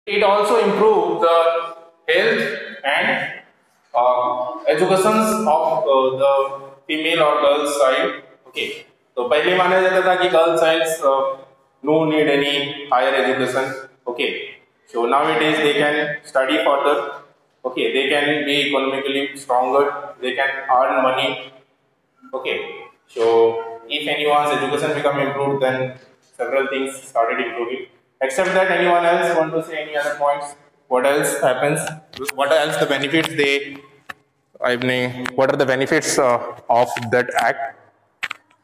It also improves the health and educations of the female or girl child. Okay, तो पहले माना जाता था कि girl child no need any higher education. Okay, so nowadays they can study further. Okay, they can be economically stronger. They can earn money. Okay, so if anyone's education become improved, then several things started improving. Except that, anyone else want to say any other points? What else happens? What else the benefits they? I mean, what are the benefits of that act?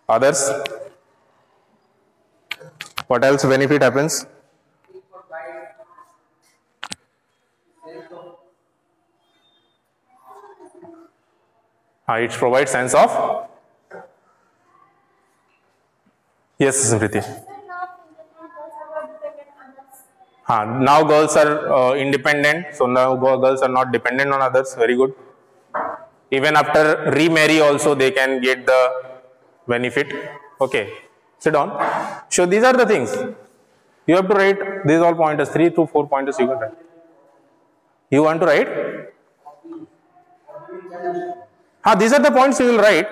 Others? What else benefit happens? It provides sense of. Yes, Smriti. Now girls are independent, so now girls are not dependent on others. Very good. Even after remarry also they can get the benefit. Okay, sit down. So these are the things. You have to write these all pointers, 3 to 4 pointers you can write. You want to write? These are the points you will write.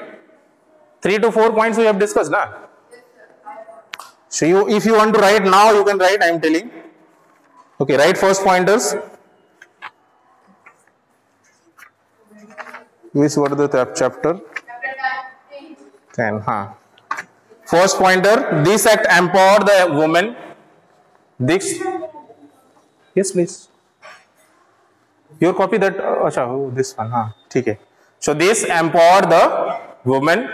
3 to 4 points we have discussed. Na? So if you want to write now, you can write, I am telling. Okay, write first pointers. Which what is the chapter? 10. First pointer, this act empower the woman. This. Yes, please. Your copy that. This one. ठीक है. So this empower the woman.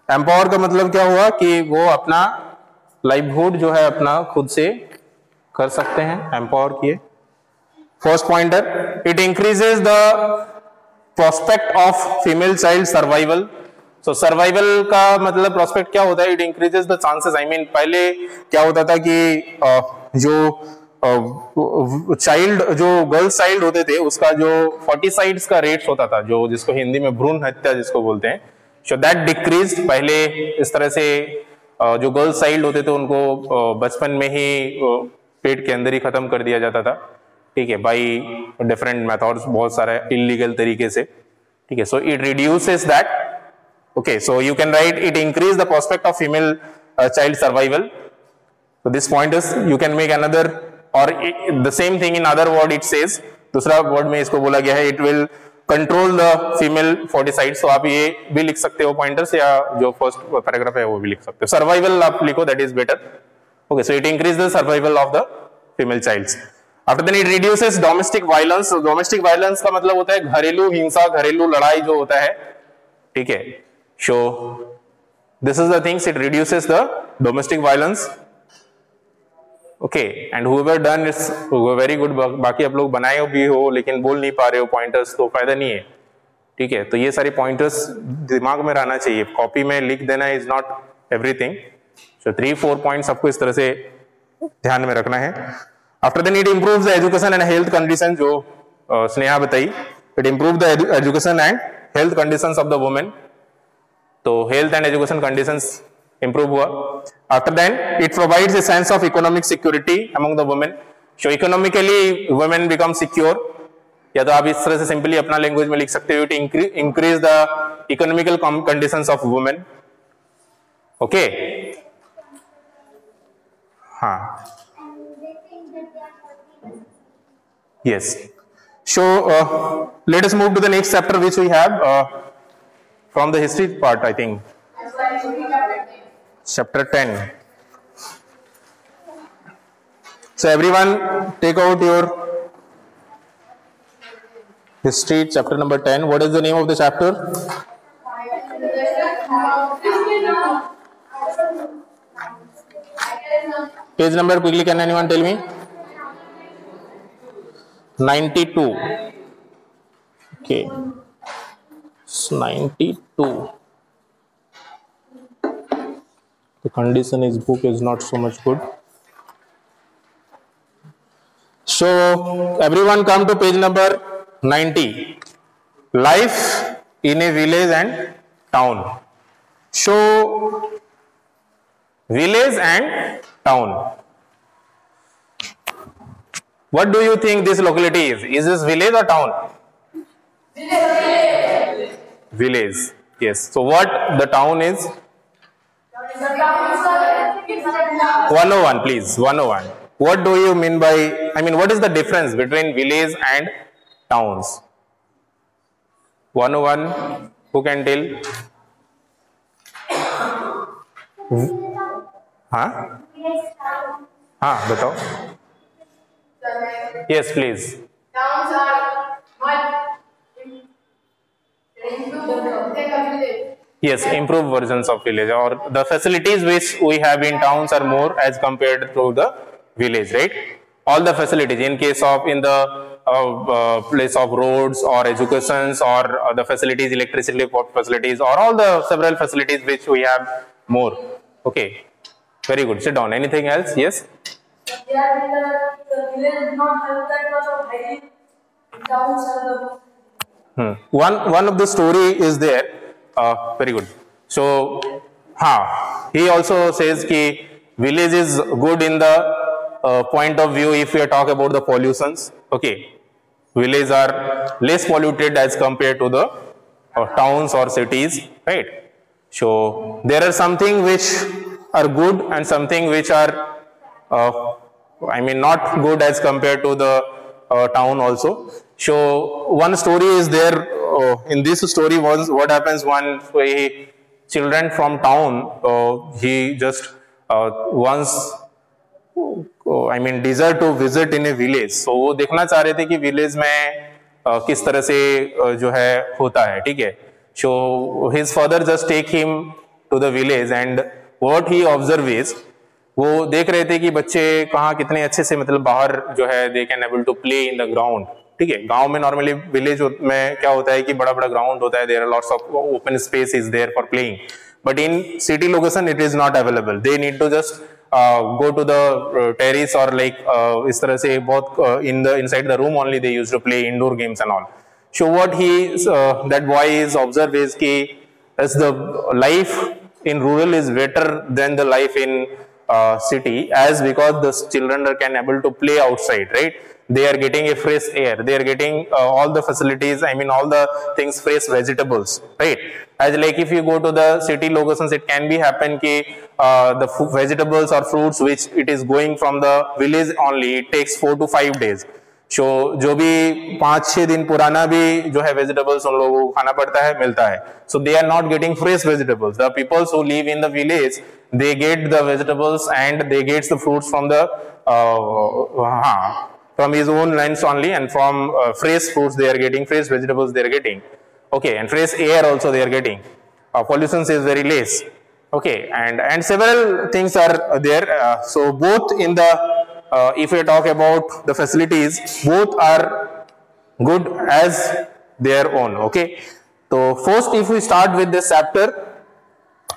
Empower का मतलब क्या हुआ कि वो अपना livelihood जो है अपना खुद से कर सकते हैं. Empower किए. First pointer, it increases the prospect of female child survival. So survival का मतलब prospect क्या होता है? It increases the chances. I mean पहले क्या होता था कि जो चाइल्ड जो गर्ल्स चाइल्ड होते थे उसका जो फर्टिसाइड्स का रेट्स होता था, जो जिसको हिंदी में भ्रूण हत्या जिसको बोलते हैं, सो दैट डिक्रीज. पहले इस तरह से जो गर्ल्स चाइल्ड होते थे उनको बचपन में ही पेट के अंदर ही खत्म कर दिया जाता था. ठीक है, बाई डिफरेंट मेथड्स, बहुत सारे इलीगल तरीके से. ठीक है, so it reduces that. Okay, so you can write it increase the prospect of female child survival. So this point is you can make another or the same thing in other word it says. दूसरा word में इसको बोला गया है it will control the female foeticides. तो आप ये भी लिख सकते हो पॉइंटर्स, या जो फर्स्ट पैराग्राफ है वो भी लिख सकते हो. सर्वाइवल आप लिखो, that is better. Okay, so it increases the survival of the female childs. After then it reduces domestic violence. So domestic violence का मतलब होता है घरेलू हिंसा, घरेलू लड़ाई जो होता है. ठीक है, so this is the things, it reduces the domestic violence. Okay, and whoever done is very good. बाकी आप लोग बनाए भी हो लेकिन बोल नहीं पा रहे हो पॉइंटर्स, तो फायदा नहीं है. ठीक है, तो ये सारे पॉइंटर्स दिमाग में रहना चाहिए. कॉपी में लिख देना is not everything. So 3-4 points आपको इस तरह से ध्यान में रखना है. After then it improves the education and health condition, जो स्नेहा बताई. It improve the education and health conditions of the women. तो health and education conditions improve हुआ. After then it provides a sense of economic security among the women. So economically women become secure. या तो आप इस तरह से simply अपना language में लिख सकते हो, to increase the economical conditions of women. Okay. Yes. So let us move to the next chapter which we have from the history part, I think. Chapter 10. So everyone take out your history, chapter number 10. What is the name of the chapter? Page number quickly, can anyone tell me? 92. Okay. 92. The condition is book is not so much good. So everyone come to page number 90. Life in a village and town. So village and town. What do you think this locality is? Is this village or town? Village. Village. Yes. So what the town is? 101, please. 101. What do you mean by, what is the difference between village and towns? 101, who can tell? हाँ बताओ. Yes, please. Towns are much Yes, improved versions of village, or the facilities which we have in towns are more as compared to the village, right? All the facilities in case of in the place of roads or educations or the facilities, electricity facilities, or all the several facilities which we have more. Okay, very good. Sit down. Anything else? Yes. Yeah, the village not have that much of hygiene. Towns are the One of the story is there. Very good. So, he also says कि village is good in the point of view if we talk about the pollutions. Okay, villages are less polluted as compared to the towns or cities, right? So there are something which are good and something which are not good as compared to the town also. So one story is there. In this story was what happens when children from town he just once desire to visit in a village. So वो देखना चाह रहे थे कि village में किस तरह से जो है होता है, ठीक है. So his father just take him to the village and what he observe is वो देख रहे थे कि बच्चे कहाँ कितने अच्छे से मतलब बाहर जो है they can able to play in the ground. ठीक है, गांव में नॉर्मली विलेज में क्या होता है कि बड़ा बड़ा ग्राउंड होता है, there are lots of open space is there for playing, but in city location it is not available. They need to just go to the terrace और लाइक इस तरह से बहुत inside the room only they used to play indoor games and all. So what he that boy is observe is कि as the life in rural is better than the life in city, as because the children can able to play outside, right? They are getting a fresh air, they are getting all the facilities, all the things, fresh vegetables, right? As like if you go to the city locations, it can be happen ki the vegetables or fruits which it is going from the village only, it takes 4 to 5 days. So जो भी 5-6 दिन पुराना भी जो है vegetables उन लोगों को खाना पड़ता है, मिलता है. So they are not getting fresh vegetables. The people who live in the village, they get the vegetables and they get the fruits from the from his own lands only, and from fresh fruits they are getting, fresh vegetables they are getting. Okay, and fresh air also they are getting. Pollution is very less. Okay, and several things are there. So both in the if we talk about the facilities, both are good as their own. Okay, so first if we start with this chapter,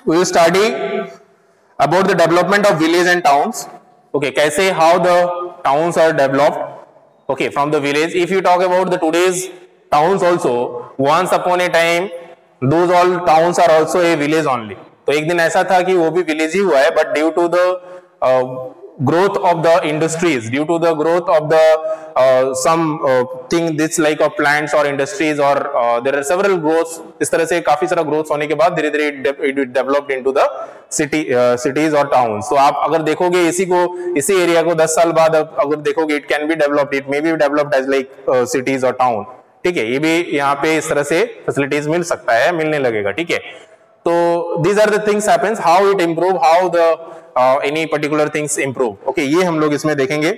we will study about the development of village and towns. Okay, kaise how the towns are developed, okay, from the village. If you talk about the today's towns also, once upon a time those all towns are also a village only. तो एक दिन ऐसा था कि वो भी village ही हुआ है, but due to the growth of the industries, due to the growth of the some thing this like of plants or industries, or there are several growths, इस तरह से काफी सारा growth होने के बाद धीरे धीरे it developed into the cities or towns. So आप अगर देखोगे इसी एरिया को 10 साल बाद अगर देखोगे, it can be developed, it may be developed as like cities or town. ठीक है, ये भी यहाँ पे इस तरह से facilities मिल सकता है, मिलने लगेगा. ठीक है, तो these are the things happens, how it improve, how the any particular things improve. Okay, ये हम लोग इसमें देखेंगे.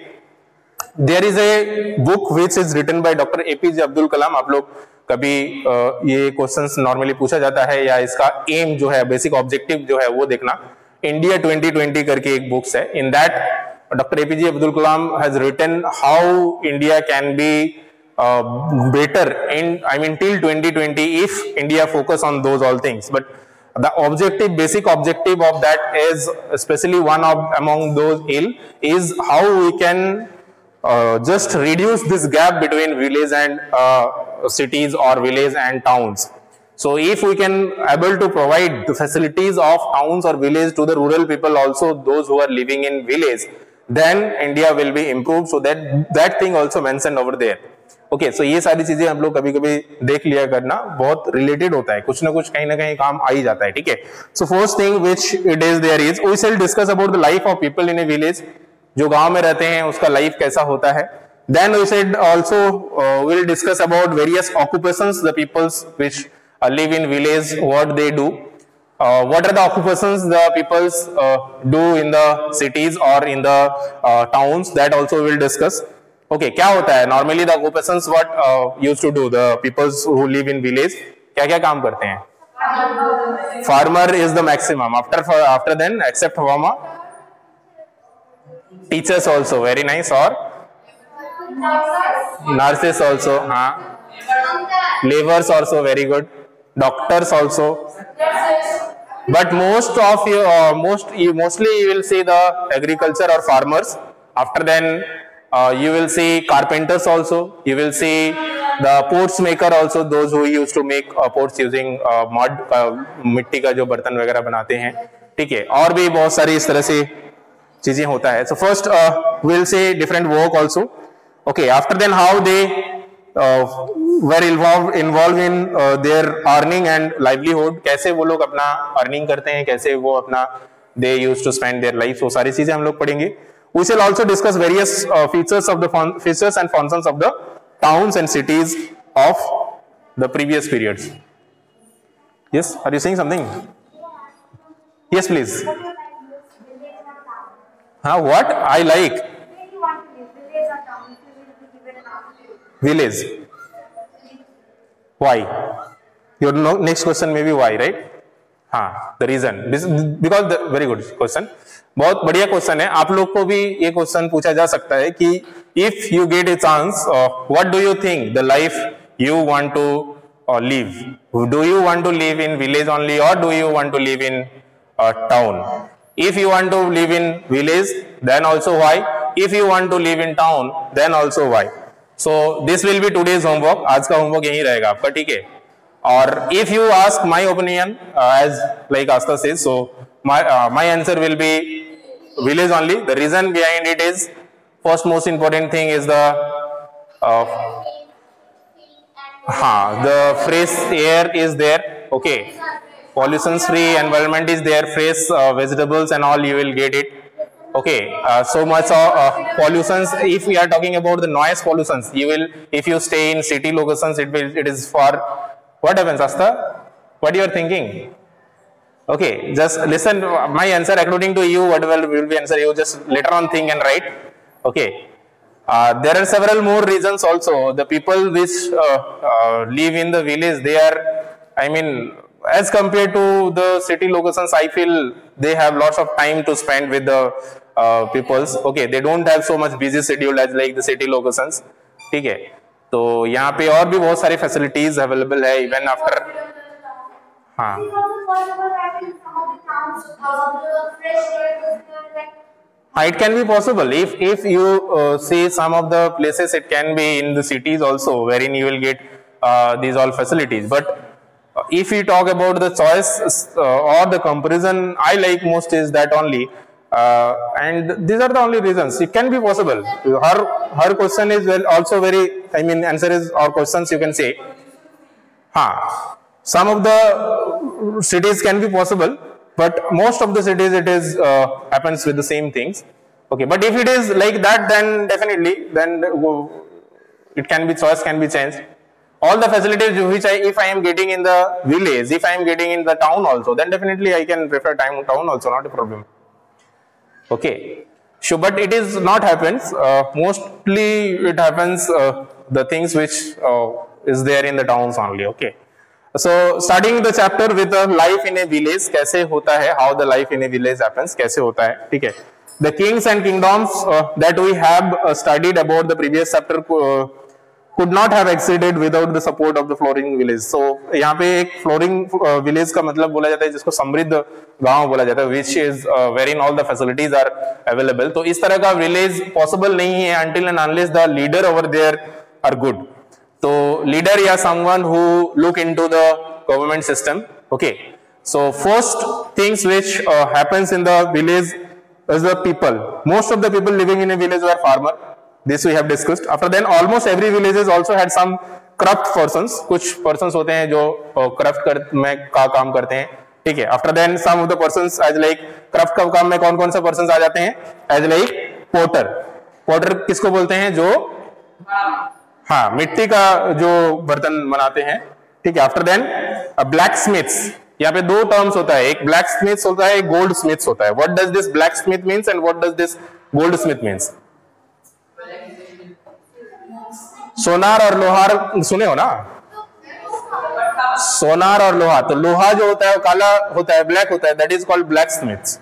There is a book which is written by Dr. APJ Abdul Kalam. आप लोग कभी ये क्वेश्चंस नॉर्मली पूछा जाता है या इसका एम जो है, बेसिक ऑब्जेक्टिव जो है वो देखना. इंडिया 2020 करके एक बुक्स है. In that Dr. APJ Abdul Kalam has written how India can be better in till 2020 if India focus on those all things. But the objective, basic objective of that is, especially one of among those is how we can just reduce this gap between village and cities or village and towns. So if we can able to provide the facilities of towns or village to the rural people also, those who are living in village, then India will be improved. So that thing also mentioned over there. Okay, so ये सारी चीजें हम लोग कभी कभी देख लिया करना, बहुत रिलेटेड होता है, कुछ ना कुछ कहीं ना कहीं काम आ ही जाता है. ठीक है. So first thing which it is there is we shall discuss about the life of people in a village. जो गांव में रहते हैं उसका लाइफ कैसा होता है. Then we said also we'll discuss about various occupations the peoples which live in village, what they do. What are the occupations the peoples do in the cities or in the towns, that also we'll discuss. Okay, क्या होता है normally the occupations what used to do the peoples who live in village, क्या क्या काम करते हैं. Farmer is the maximum. After then except farmer, teachers also very nice, or nurses also, laborers also very good, doctors also. But mostly you will see the agriculture or farmers. After then you will see carpenters also, you will see the pots maker also, those who used to make pots using mud, मिट्टी का जो बर्तन वगैरह बनाते हैं. ठीक है, और भी बहुत सारी इस तरह से चीजें होता है. So first we'll see different work also. Okay, after then how they were involved in their earning and livelihood, कैसे वो लोग अपना अर्निंग करते हैं, कैसे वो अपना they used to spend their life, वो सारी चीजें हम लोग पढ़ेंगे. We shall also discuss various features and functions of the towns and cities of the previous periods. Yes, are you saying something? Yes, please. What I like? Village. Why? Your next question may be why, right? The reason. Because very good question. बहुत बढ़िया question है. आप लोग को भी ये question पूछा जा सकता है कि if you get a chance, what do you think the life you want to live? Do you want to live in village only, or do you want to live in town? If you want to live in village, then also why? If you want to live in town, then also why? So this will be today's homework. आज का homework यही रहेगा आपका. ठीक है. और if you ask my opinion, as like Asta says, so my answer will be village only. The reason behind it is, first most important thing is the fresh air is there. Okay, pollution free environment is there, fresh vegetables and all you will get it. Okay, so much pollutions. If we are talking about the noise pollutions, you will, if you stay in city locations, it is for what happens, Asta? What you are thinking? Okay, just listen my answer according to you. Whatever will be answer, you just later on think and write. Okay, there are several more reasons also. The people which live in the village, they are, I mean, as compared to the city locations, I feel they have lots of time to spend with the peoples. Okay, they don't have so much busy schedule as like the city locations. ठीक है, तो यहाँ पे और भी बहुत सारी facilities available है even after. It can be possible if you see some of the places, it can be in the cities also, wherein you will get these all facilities. But if we talk about the choice or the comparison, I like most is that only, and these are the only reasons. It can be possible. Her question is also very, I mean, answer is or questions you can say. Some of the cities can be possible, but most of the cities it is happens with the same things. Okay, but if it is like that, then definitely, then it can be, choice can be changed. All the facilities which if I am getting in the village, if I am getting in the town also, then definitely I can prefer town also, not a problem. Okay, sure, but it is not happens. Mostly it happens the things which is there in the towns only. Okay. So starting the chapter with the life in a village, कैसे होता है, how the life in a village happens, कैसे होता है, ठीक है. The kings and kingdoms that we have studied about the previous chapter could not have existed without the support of the flourishing village. So यहाँ पे एक flourishing village का मतलब बोला जाता है जिसको समृद्ध गांव बोला जाता है, which is wherein all the facilities are available. तो इस तरह का village possible नहीं है until and unless the leader over there are good. So leader या someone who look into the government system. Okay, so first things which happens in the village is the people. Most of the people living in a village were farmer. This we have discussed. After then, almost every villages also had some corrupt persons. कुछ persons होते हैं जो corrupt में का काम करते हैं, ठीक है. After then, some of the persons as like corrupt का काम में कौन कौन सा persons आ जाते हैं? As like potter. Potter किसको बोलते हैं? जो हाँ मिट्टी का जो बर्तन बनाते हैं, ठीक है. After then black smiths. यहाँ पे दो टर्म्स होता है, एक ब्लैक स्मिथ्स होता है, एक गोल्ड स्मिथ्स होता है. What does this black smith means and what does this gold smith means? सोनार और लोहार सुने हो ना? सोनार और लोहा. तो लोहा जो होता है वो काला होता है, ब्लैक होता है, that is called black Smiths.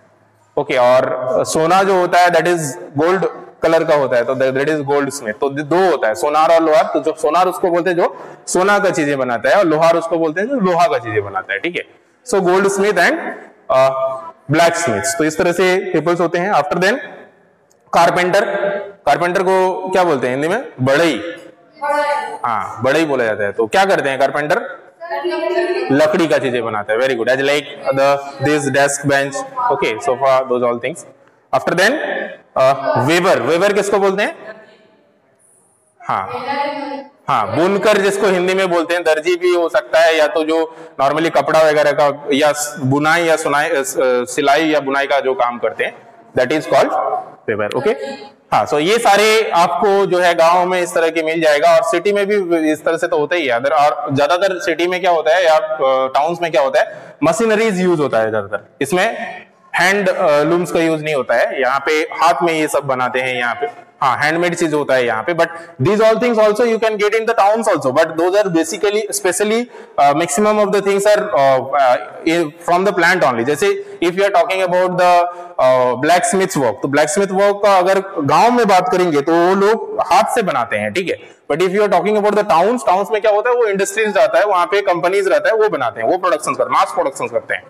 Okay. और सोना जो होता है दैट इज गोल्ड कलर का होता है, तो दैट इज गोल्ड स्मिथ. तो दो होता है, सोनार और लोहार. तो जो सोनार उसको बोलते हैं जो सोना का चीजें बनाता है, और लोहार उसको बोलते हैं जो लोहा का चीजें बनाता है, ठीक है. So gold Smith and black Smith. तो इस तरह से पीपल्स होते हैं. After then carpenter. कारपेंटर को क्या बोलते हैं हिंदी में? बढ़ई. हाँ, बढ़ई बोला जाता है. तो क्या करते हैं कारपेंटर? लकड़ी का चीजें बनाता है. Very good. As like this desk, bench, okay, sofa, those all things. After then weaver. Weaver किसको बोलते हैं? हाँ, बुनकर जिसको हिंदी में बोलते हैं. दर्जी भी हो सकता है, या तो जो नॉर्मली कपड़ा वगैरह का या बुनाई या सिलाई या बुनाई का जो काम करते हैं, that is called weber. Okay. हाँ, सो ये सारे आपको जो है गांव में इस तरह के मिल जाएगा, और सिटी में भी इस तरह से तो होता ही है. और ज्यादातर सिटी में क्या होता है या टाउन्स में क्या होता है, मशीनरीज यूज होता है ज्यादातर. इसमें हैंड लूम्स का यूज नहीं होता है. यहाँ पे हाथ में ये सब बनाते हैं यहाँ पे. हाँ, हैंडमेड चीज होता है यहाँ पे. But these all things also you can get in the towns also, but those are basically specially maximum of the things are from the plant only. जैसे if you are talking about the black smith work, तो black smith work का अगर गांव में बात करेंगे तो वो लोग हाथ से बनाते हैं, ठीक है. But if you are talking about the towns, towns में क्या होता है, वो इंडस्ट्रीज रहता है, वहां पे कंपनीज रहता है, वो बनाते हैं, वो प्रोडक्शन करते हैं, मास प्रोडक्शन करते हैं,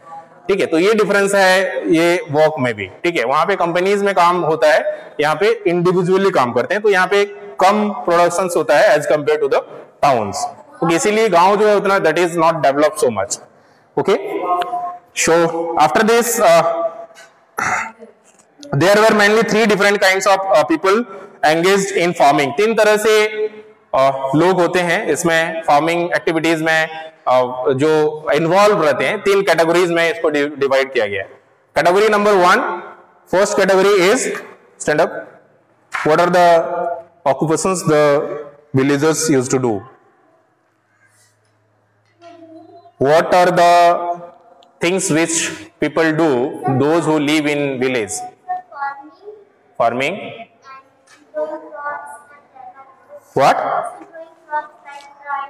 ठीक है. तो ये डिफरेंस है ये वर्क में भी, ठीक है. वहां पे कंपनीज में काम होता है, यहाँ पे इंडिविजुअली काम करते हैं. तो यहाँ पे कम प्रोडक्शन होता है as compare to the towns. इसीलिए गांव जो है उतना that is not develop so much. Okay. So after this there were mainly 3 different kinds of people engaged in farming. 3 तरह से लोग होते हैं इसमें फार्मिंग एक्टिविटीज में जो इन्वॉल्व रहते हैं. 3 कैटेगरीज में इसको डिवाइड किया गया है. Category number 1, first category is stand up. What are the occupations the villagers used to do? What are the things which people do, those who live in village? Farming. What?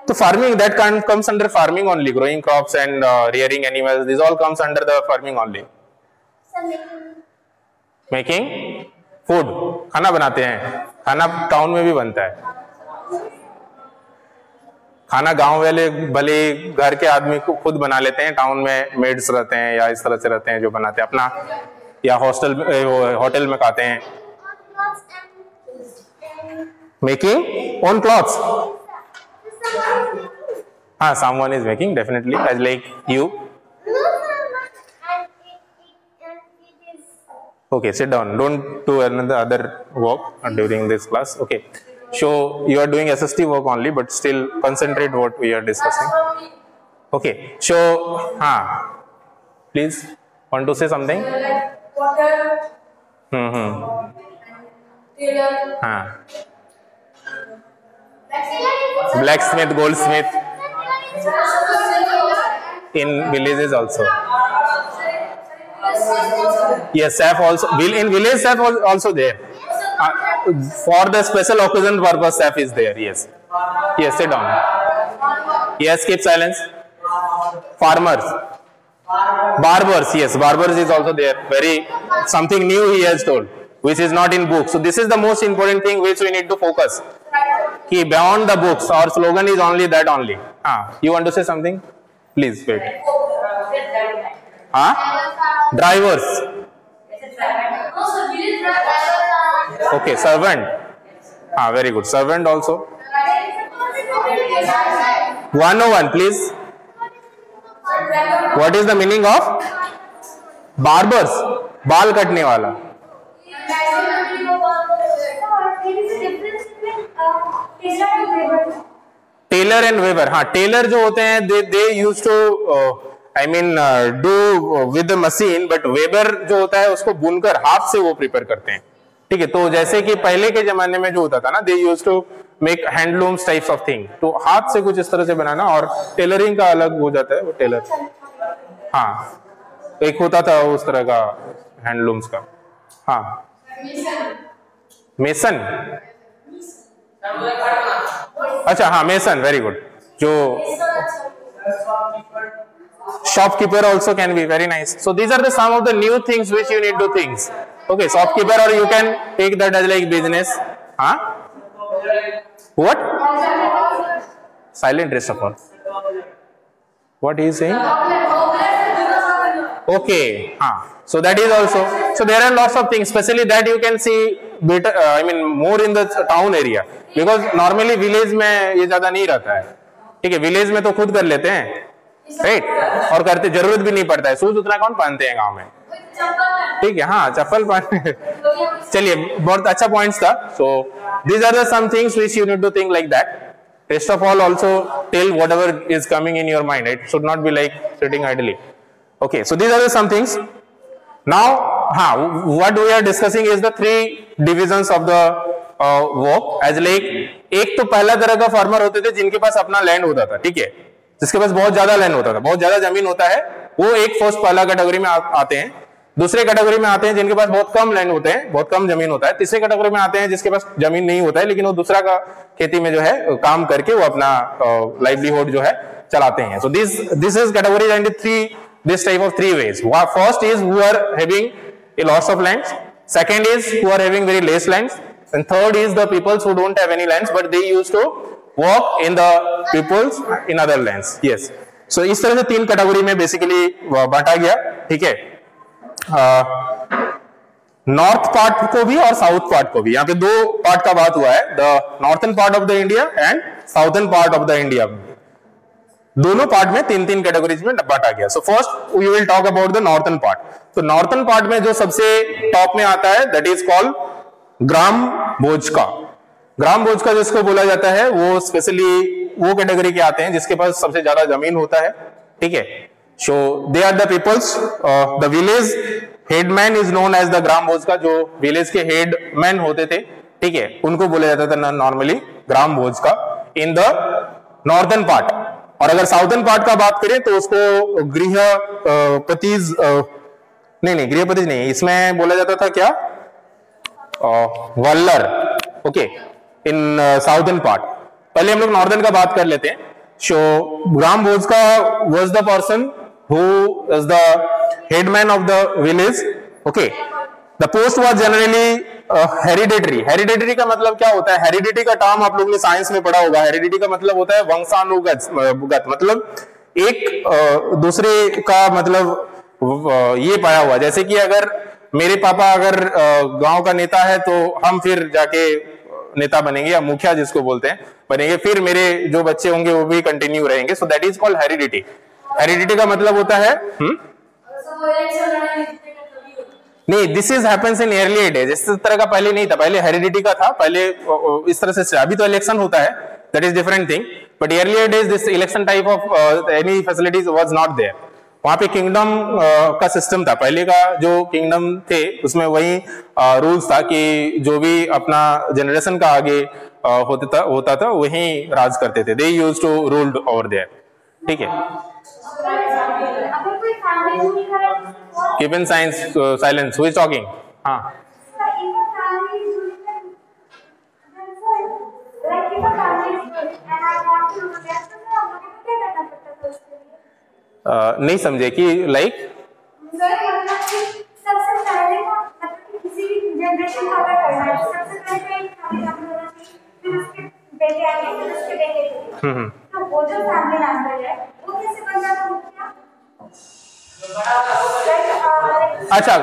So farming, that comes under farming only. Growing crops and rearing animals, this all comes under the farming only. Making food, खाना बनाते हैं. खाना town में भी बनता है. खाना गांव वाले भले घर के आदमी को खुद बना लेते हैं, टाउन में मेड्स रहते हैं या इस तरह से रहते हैं जो बनाते हैं अपना, या होटल में खाते हैं. Making own clothes. हाँ, someone is making definitely as like you. Okay, sit down. Don't do other work during this class. Okay. So you are doing SST work only, but still concentrate what we are discussing. Okay. So, please want to say something? Blacksmith, goldsmith in villages also. Yes, chef also. In village, chef also there. For the special occasion purpose, chef is there. Yes. Yes, sit down. Yes, keep silence. Farmers. Barbers. Yes, barbers is also there. Very something new he has told, which is not in books. So this is the most important thing which we need to focus. Ki beyond the books, our slogan is only that only. You want to say something? Please wait. Drivers. Okay, servant. Very good. Servant also. 101, please. What is the meaning of barbers? बाल कटने वाला. Tailor and weaver, हाँ tailor जो होते हैं they use to I mean do with machine, but weaver जो होता है उसको बुनकर हाथ से वो प्रिपेयर करते हैं। ठीक है, तो जैसे कि पहले के जमाने में जो होता था ना, they use to make handlooms types of thing, तो हाथ से कुछ इस तरह से बनाना, और टेलरिंग का अलग हो जाता है वो टेलर। हाँ, एक होता था उस तरह का हैंडलूम्स का। हाँ, मेसन, अच्छा हाँ मेसन, वेरी गुड। जो shopkeeper also can be very nice. So these are the some of the new things which you need to think. Okay, shopkeeper, or you can take that as like business. Huh? What? Silent rest of all. What he is saying? Okay, so that is also. So there are lots of things, especially that you can see better. I mean more in the town area, because normally village में ये ज्यादा नहीं रहता है। ठीक है, village में तो खुद कर लेते हैं, राइट, और करते जरूरत भी नहीं पड़ता है, शूज उतना कौन पहनते हैं गांव में। ठीक है, हाँ चप्पल पहन। चलिए, बहुत अच्छा पॉइंट्स था। So these are the some things which you need to think like that. Rest of all also tell whatever is coming in your mind, it should not be like sitting idly. Okay, so these are the some things. Now हाँ, what we are discussing is the 3 divisions of the work as like, एक तो पहला तरह का farmer होते थे जिनके पास अपना लैंड होता था। ठीक है, जिसके पास बहुत ज्यादा लैंड होता था, बहुत ज्यादा जमीन होता है, वो एक फर्स्ट पहला कैटेगरी में आते हैं। दूसरे कैटेगरी में आते हैं जिनके पास बहुत कम लैंड होते हैं, बहुत कम जमीन होता है। तीसरे कैटेगरी में आते हैं जिसके पास जमीन नहीं होता है, लेकिन वो दूसरा का खेती में जो है काम करके वो अपना लाइवलीहुड जो है चलाते हैं। So this is category and this type of 3 ways. First is who are having a lots of lands, second is who are having very less lands, and third is the peoples who don't have any lands but they used to work in the peoples in other lands. Yes, so इस तरह से 3 category में basically बांटा गया। ठीक है, north part को भी और साउथ पार्ट को भी, यहाँ पे 2 पार्ट का बात हुआ है, the northern part of the India and southern part of the India. दोनों पार्ट में 3-3 कैटेगरीज में बांटा गया। So first we will talk about the northern part. तो नॉर्थन पार्ट में जो सबसे टॉप में आता है that is called gram bhojaka. ग्राम भोजका जिसको बोला जाता है, वो स्पेशली वो कैटेगरी के आते हैं जिसके पास सबसे ज्यादा जमीन होता है। ठीक है, so they are the peoples, the village headman is known as the Grama Bhojaka. जो विलेज के हेडमैन होते थे, ठीक है, उनको बोला जाता था normally Grama Bhojaka in the northern part. और अगर साउथर्न पार्ट का बात करें तो उसको गृहपतिज नहीं गृहपतिज नहीं, इसमें बोला जाता था क्या, वल्लर। Okay, in southern part. पहले हम लोग नॉर्दर्न का बात कर लेते हैं। So Grama Bhojaka was the person who is the headman of the village. Okay, the post was generally hereditary. Hereditary का मतलब क्या होता है? हेरिडिटी का टर्म आप लोगों ने साइंस में पढ़ा होगा। हेरिडिटी का मतलब होता है वंशानुगत, मतलब एक दूसरे का मतलब ये पाया हुआ। जैसे कि अगर मेरे पापा अगर गांव का नेता है तो हम फिर जाके नेता बनेंगे, या मुखिया जिसको बोलते हैं बनेंगे, फिर मेरे जो बच्चे होंगे वो भी कंटिन्यू रहेंगे। So that is called heredity. Heredity का मतलब होता है नहीं, this is happens in early days. इस तरह का पहले नहीं था, पहले हेरिडिटी का था, पहले इस तरह से। अभी तो इलेक्शन होता है, that is different thing, but early days this election type of any facilities was not there. वहां पे किंगडम का सिस्टम था। पहले का जो किंगडम थे उसमें वही रूल्स था कि जो भी अपना जनरेशन का आगे होता था वही राज करते थे। They used to rule over there. ठीक है, keep in silence, who is talking? हाँ, नहीं समझे कि लाइक सबसे पहले किसी भी जनरेशन का अगर करना है, सबसे पहले फिर उसके बेटे आगे, फिर उसके बेटे। तो वो जो फैमिली मेंबर है वो कैसे बन जाता है? अच्छा,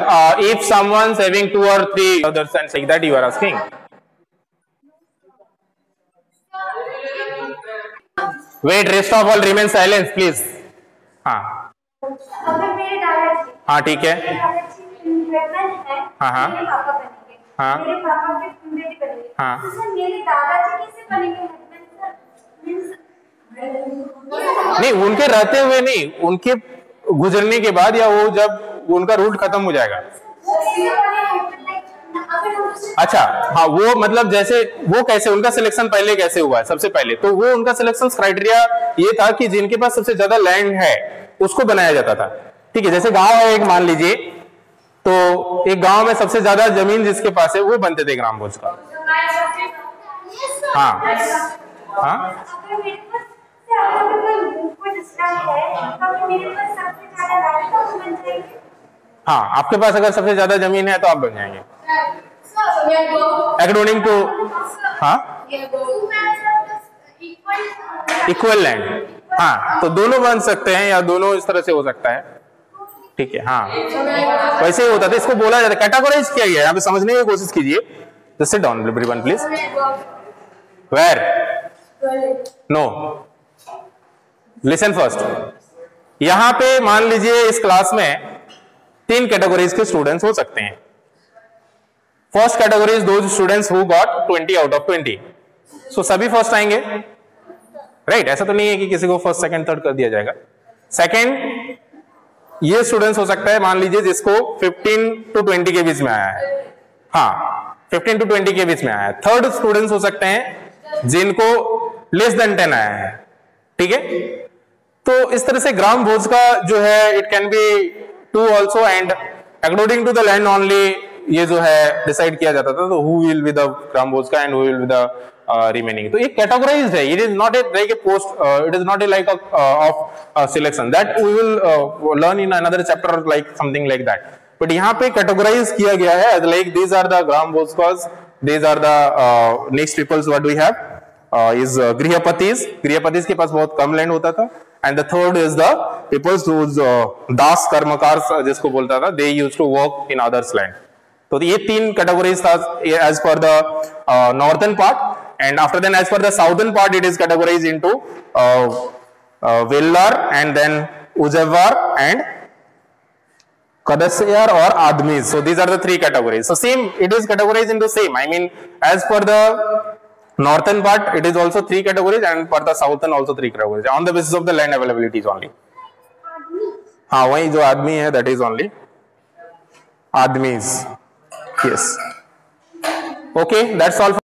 if someone's having 2 or 3 others and like that you are asking. Wait, rest of all remain silent please. हाँ, अगर मेरे दादाजी, हाँ ठीक है, मेरे दादाजी है, हाँ हाँ, मेरे पापा बनेंगे, हाँ। मेरे पापा के बेटी बनेंगे। हाँ। तो सर मेरे दादाजी कैसे बनेंगे हस्बैंड सर? नहीं, उनके रहते हुए नहीं, उनके गुजरने के बाद या वो जब उनका रूट खत्म हो जाएगा। अच्छा, हाँ, वो मतलब जैसे वो कैसे उनका सिलेक्शन पहले कैसे हुआ है? सबसे पहले तो वो उनका सिलेक्शन क्राइटेरिया ये था कि जिनके पास सबसे ज्यादा लैंड है उसको बनाया जाता था। ठीक है, जैसे गांव है एक, मान लीजिए, तो एक गांव में सबसे ज्यादा जमीन जिसके पास है वो बनते थे ग्राम भोज का। हाँ हाँ, हाँ, आपके पास अगर सबसे ज्यादा जमीन है तो आप बन जाएंगे अकॉर्डिंग टू, हाँ, इक्वल लैंड। हाँ, तो दोनों बन सकते हैं या दोनों इस तरह से हो सकता है। ठीक है, हाँ, वैसे ही होता था, इसको बोला जाता है, कैटेगराइज किया गया है। यहाँ पे समझने की कोशिश कीजिए। Just sit down everyone please. Where? No, listen first. यहां पे मान लीजिए इस क्लास में 3 कैटेगरीज के स्टूडेंट्स हो सकते हैं। First category is those students who got 20 out of 20। सो सभी फर्स्ट आएंगे, राइट? ऐसा तो नहीं है कि किसी को फर्स्ट सेकंड थर्ड कर दिया जाएगा। सेकंड, ये स्टूडेंट्स हो सकता है मान लीजिए जिसको 15 to 20 के बीच में आया है। हाँ, 15 to 20 के बीच में आया है। थर्ड स्टूडेंट्स हो सकते हैं जिनको लेस देन 10 आया है। ठीक है, तो इस तरह से ग्राम भोज का जो है it can be 2 also, and according to the land only ये जो है डिसाइड किया जाता था, तो who will be the gram bhojaka and who will be the remaining. तो ये categorized है, it is not a like a post, it is not a like a of selection that we will learn in another chapter like something like that. But यहाँ पे categorize किया गया है like these are the gram bhojkas, these are the next peoples what we have is grihapatis. grihapatis के पास बहुत कम land होता था, and the third is the peoples whose das कर्मकार जिसको बोलता था, they used to work in others land. तो ये 3 categories था as per the northern part. And after then, as per the southern part, it is categorized into Vellar and then Ujjavar and Kadasyar or Admis. So these are the 3 categories. So same, it is categorized into same. I mean, as per the northern part, it is also 3 categories, and for the southern also 3 categories on the basis of the land availabilities only. हाँ, वही जो आदमी है, that is only Admis. Yes. Okay, that's all.